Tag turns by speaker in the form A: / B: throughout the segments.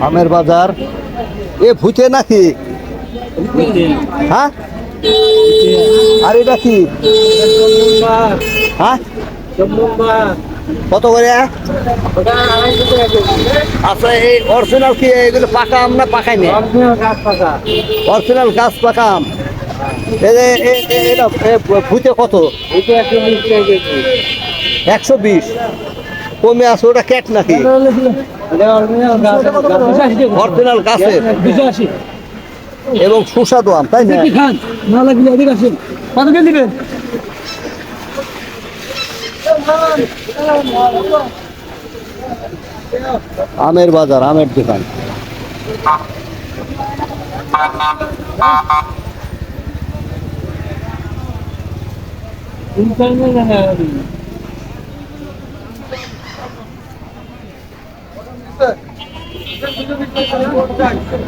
A: আমের বাজার এ ভুতে নাকি? হ্যাঁ, আর এটা কি? হ্যাঁ, কত করে? আচ্ছা, এই অরিজিনাল কি এগুলো পাকা আম না পাকাই নেই? অরিজিনাল গাছ পাকা আম। এটা ভুতে কত? 120 কমে আছে, ওটা ক্যাট নাকি? অরিজিনাল গাছের এবং সুস্বাদু আম, তাই না? আমের বাজার, আমের দোকান।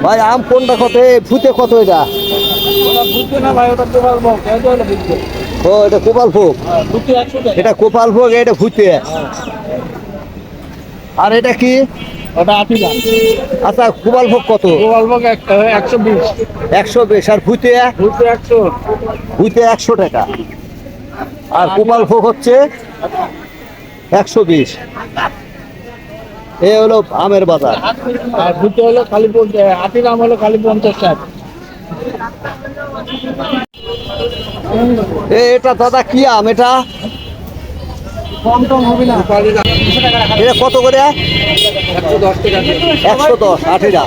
A: ভাই আম কোনটা কত? ভুতে কত এটা? ও এটা কোপাল ভোগ, এটা কোপাল ভোগ, এটা ভুতে। আর এটা কি? আচ্ছা, কোপাল ভোগ কত? 120। আর ভুতে? ভুতে 100 টাকা। আর কোপাল ভোগ হচ্ছে 120। এ হলো আমের বাজার।
B: আর ভুট্টা হলো খালি আটির আম হলো খালি 50 টাকা।
A: এটা দাদা কি আম এটা?
B: কম টম হবে না।
A: এটা কত করে?
B: 110 টাকা।
A: 110 আটিরা।